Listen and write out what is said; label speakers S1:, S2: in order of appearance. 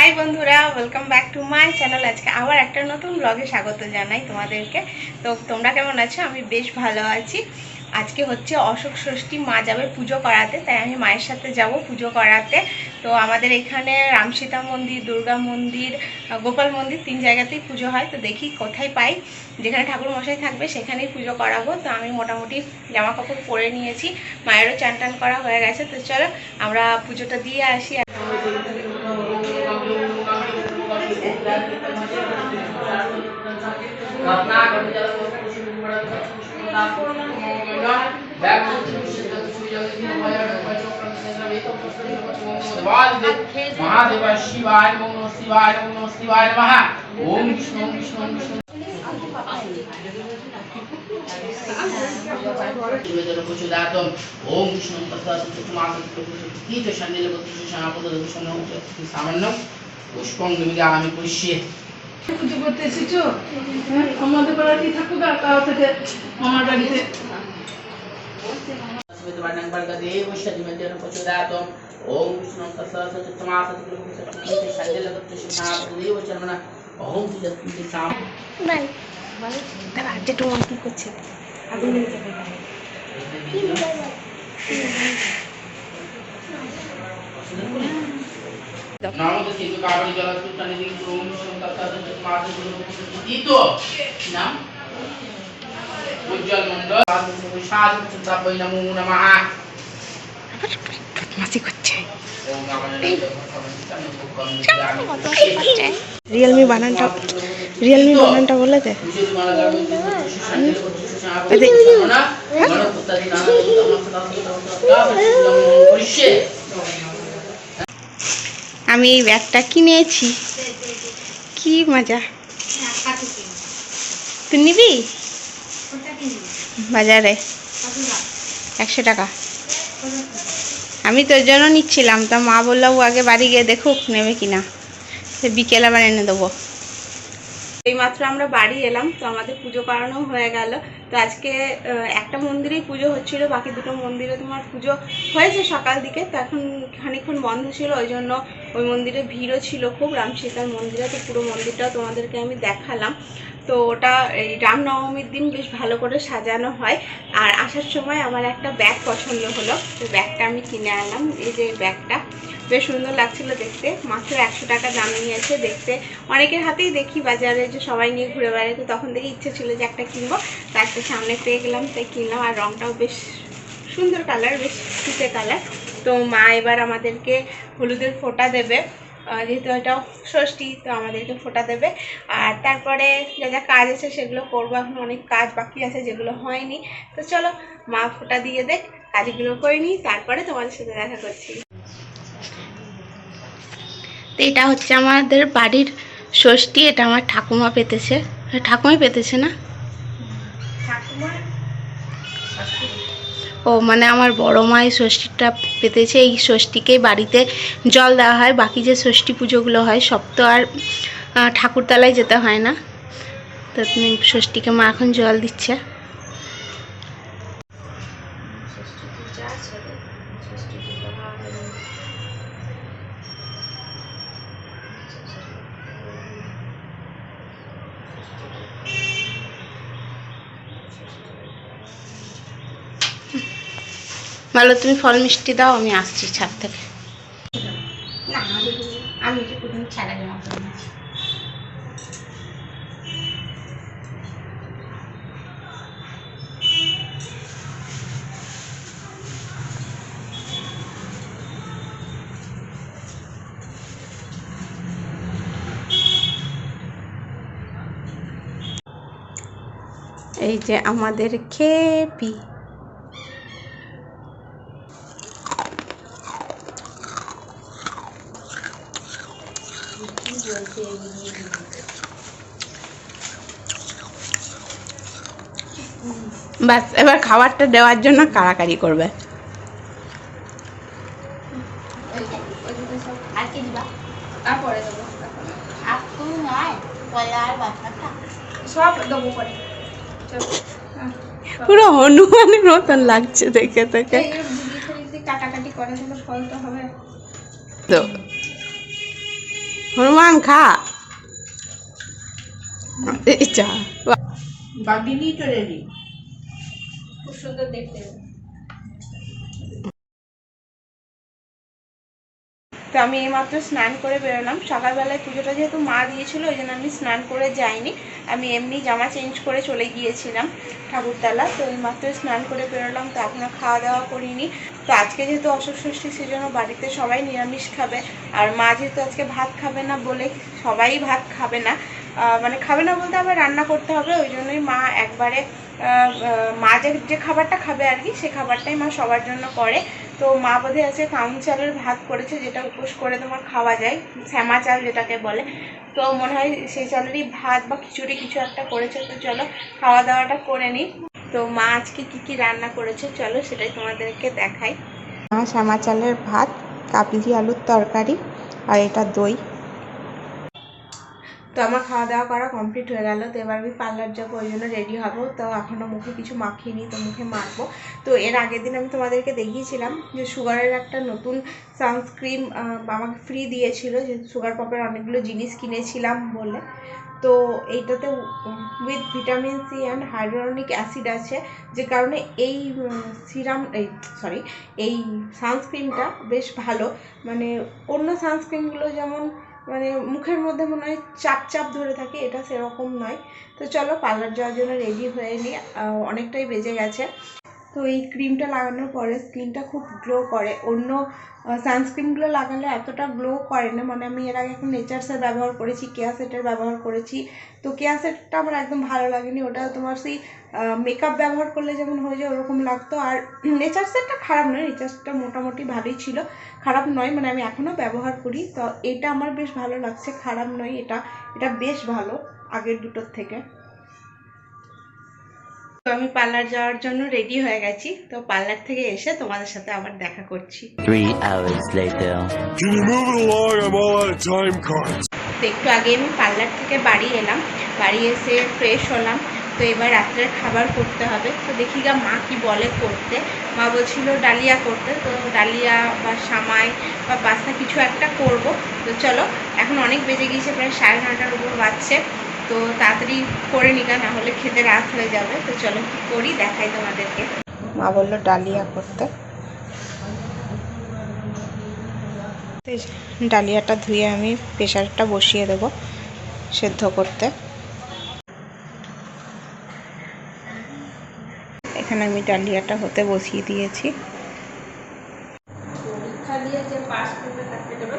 S1: High বন্ধুরা, welcome back to my channel. আজকে আবার একটা নতুন ব্লগে স্বাগত জানাই তোমাদেরকে। তো তোমরা কেমন আছো? আমি বেশ ভালো আছি। আজকে হচ্ছে অশোক ষষ্ঠী, মা যাবে পুজো করাতে, তাই আমি মায়ের সাথে যাব পুজো করাতে। তো আমাদের এখানে রামসীতা মন্দির, দুর্গা মন্দির, গোপাল মন্দির 3 জায়গাতেই পুজো হয়। তো দেখি কোথায় পাই, যেখানে ঠাকুর মশাই থাকবে সেখানেই পুজো করাবো। তো আমি মোটামুটি জামা কাপড় পরে নিয়েছি, মায়েরও চান টান করা হয়ে গেছে। তো চলো আমরা পুজোটা দিয়ে আসি।
S2: महादेव शिवाय नमो शिवाय नमो शिवाय नमः। ओम विष्णु विष्णु विष्णु ओम विष्णु सामान्य पुष्पं निमिदामि पुष्ये।
S3: পুজো করতে এসেছো? আমাদের বাড়িতে থাকো, তাও থেকে আমার বাড়িতে
S2: ओम विष्णु उज्जवल मंडल साधु नमो नमः।
S1: रियलमी बानानটা বলে দে। আমি এই ব্যাগটা কিনেছি, কি মজা। তুই নিবি? বাজারে 100 টাকা। আমি তোর জন্য নিচ্ছিলাম, তা মা বললো ও আগে বাড়ি গিয়ে দেখুক নেবে কিনা, বিকেল আবার এনে দেবো। এইমাত্র আমরা বাড়ি এলাম, তো আমাদের পুজো করানো হয়ে গেল। তো আজকে একটা মন্দিরেই পুজো হচ্ছিল, বাকি দুটো মন্দিরে তোমার পুজো হয়েছে সকাল দিকে। তো এখন খানিকক্ষণ বন্ধ ছিল, ওই জন্য ওই মন্দিরে ভিড়ও ছিল খুব, রামসীতার মন্দিরে। তো পুরো মন্দিরটাও তোমাদেরকে আমি দেখালাম। তো ওটা এই রামনবমীর দিন বেশ ভালো করে সাজানো হয়। আর আসার সময় আমার একটা ব্যাগ পছন্দ হলো, তো ব্যাগটা আমি কিনে আনলাম। এই যে ব্যাগটা বেশ সুন্দর লাগছিল দেখতে, মাত্র 100 টাকা দাম নিয়েছে। দেখতে অনেকের হাতেই দেখি বাজারে যে সবাই নিয়ে ঘুরে বেড়ায়, তো তখন থেকে ইচ্ছে ছিল যে একটা কিনবো। তারপরে সামনে পেয়ে গেলাম, তাই কিনলাম। আর রঙটাও বেশ সুন্দর কালার, বেশ ফিতে কালার। তো মা এবার আমাদেরকে হলুদের ফোঁটা দেবে, যেহেতু এটা ষষ্ঠী, তো আমাদেরকে ফোঁটা দেবে। আর তারপরে যা যা কাজ আছে সেগুলো করবো। এখন অনেক কাজ বাকি আছে যেগুলো হয়নি। তো চলো মা ফোঁটা দিয়ে দেখ, কাজগুলো করে নিই, তারপরে তোমাদের সাথে দেখা করছি। তো এটা হচ্ছে আমাদের বাড়ির ষষ্ঠী, এটা আমার ঠাকুমা পেতেছে, ঠাকুমাই পেতেছে না, ও মানে আমার বড় মা এই ষষ্ঠীটা পেতেছে। এই ষষ্ঠীকেই বাড়িতে জল দেওয়া হয়, বাকি যে ষষ্ঠী পুজোগুলো হয় সব তো আর ঠাকুরতলায় যেতে হয় না। তো ষষ্ঠীকে মা এখন জল দিচ্ছে। ভালো, তুমি ফল মিষ্টি দাও, আমি আসছি ছাদ থেকে। না আমি প্রথম ছাড়া জামা পরে নিচ্ছি। এই যে আমাদের খেপি, বাস এবার খাবারটা দেওয়ার জন্য কাড়াকাড়ি করবে। পুরো হনুমানের মতন লাগছে দেখে তোকে। কাটাকাটি করে তাহলে ফল তো হবে। তো হনুমান খা এই চা
S2: বাগিনি তো রেডি।
S1: খুব সুন্দর দেখতে। তো আমি এইমাত্র স্নান করে বেরোলাম। সকালবেলায় পুজোটা যেহেতু মা দিয়েছিল ওই জন্য আমি স্নান করে যাইনি, আমি এমনি জামা চেঞ্জ করে চলে গিয়েছিলাম ঠাকুরতলা। তো এইমাত্র স্নান করে বেরোলাম, তো এখনও খাওয়া দাওয়া করিনি। তো আজকে যেহেতু অশোক ষষ্ঠী সেজন্য বাড়িতে সবাই নিরামিষ খাবে, আর মা যেহেতু আজকে ভাত খাবে না বলে সবাই ভাত খাবে না, মানে খাবে না বলতে আবার রান্না করতে হবে, ওই জন্যই মা একবারে মা যে খাবারটা খাবে আর কি সে খাবারটাই মা সবার জন্য করে। তো মা বোধহয় আছে কাউন চালের ভাত করেছে, যেটা উপোস করে তোমার খাওয়া যায়, শ্যামা চাল যেটাকে বলে। তো মনে হয় সেই চালেরই ভাত বা খিচুড়ি কিছু একটা করেছে। তো চলো খাওয়া দাওয়াটা করে নিই। তো মা আজকে কী কী রান্না করেছে চলো সেটাই তোমাদেরকে দেখাই। মা শ্যামা চালের ভাত, কাবলি আলুর তরকারি, আর এটা দই। তো আমার খাওয়া দাওয়া করা কমপ্লিট হয়ে গেল। তো এবার আমি পার্লার যাবো, ওই জন্য রেডি হবো। তো এখনও মুখে কিছু মাখিনি, তো মুখে মাখবো। তো এর আগের দিন আমি তোমাদেরকে দেখিয়েছিলাম যে সুগারের একটা নতুন সানস্ক্রিন আমাকে ফ্রি দিয়েছিল, যে সুগার পপের অনেকগুলো জিনিস কিনেছিলাম বলে। তো এইটাতে with vitamin C and hyaluronic acid আছে, যে কারণে এই এই সানস্ক্রিনটা বেশ ভালো। মানে অন্য সানস্ক্রিনগুলো যেমন মানে মুখের মধ্যে মনে হয় চাপ চাপ ধরে থাকে, এটা সেরকম নয়। তো চলো পার্লার যাওয়ার জন্য রেডি হয়ে নিই, অনেকটাই বেজে গেছে। তো এই ক্রিমটা লাগানোর পরে স্কিনটা খুব গ্লো করে, অন্য সানস্ক্রিনগুলো লাগালে এতটা গ্লো করে না। মানে আমি এর আগে এখন নেচার্সের ব্যবহার করেছি, কেয়া সেটের ব্যবহার করেছি। তো কেয়া সেটটা আমার একদম ভালো লাগেনি, ওটা তোমার সেই মেকআপ ব্যবহার করলে যেমন হয়ে যায় ওরকম লাগতো। আর নেচার্সেরটা খারাপ নয়, নেচার্সটা মোটামুটি ভালোই ছিল, খারাপ নয়, মানে আমি এখনও ব্যবহার করি। তো এটা আমার বেশ ভালো লাগছে, খারাপ নয়, এটা বেশ ভালো আগের দুটোর থেকে। তো আমি পার্লার যাওয়ার জন্য রেডি হয়ে গেছি। তো পার্লার থেকে এসে তোমাদের সাথে আবার দেখা করছি।
S4: 3 hours later.
S5: Can you move it along? I'm all out of time cards.
S1: তো একটু আগে আমি পার্লার থেকে বাড়ি এলাম, বাড়ি এসে ফ্রেশ হলাম। তো এবার রাত্রের খাবার করতে হবে। তো দেখি গা মা কি বলে করতে। মা বলছিল ডালিয়া করতে, তো ডালিয়া বা সামাই বা পাস্তা কিছু একটা করব। তো চলো এখন অনেক বেজে গিয়েছে, প্রায় 9:30টার উপর বাজছে। তো তাড়াতাড়ি করে নিকা, না হলে খেতে রাত হয়ে যাবে। তো চলো কি করি দেখাই তোমাদেরকে। মা বললো ডালিয়া করতে। ডালিয়াটা ধুয়ে আমি প্রেসারটা বসিয়ে দেবো সেদ্ধ করতে। এখানে আমি ডালিয়াটা হতে বসিয়ে দিয়েছি। পরীক্ষা দিয়ে যে পাস করবে তাকে দেবে।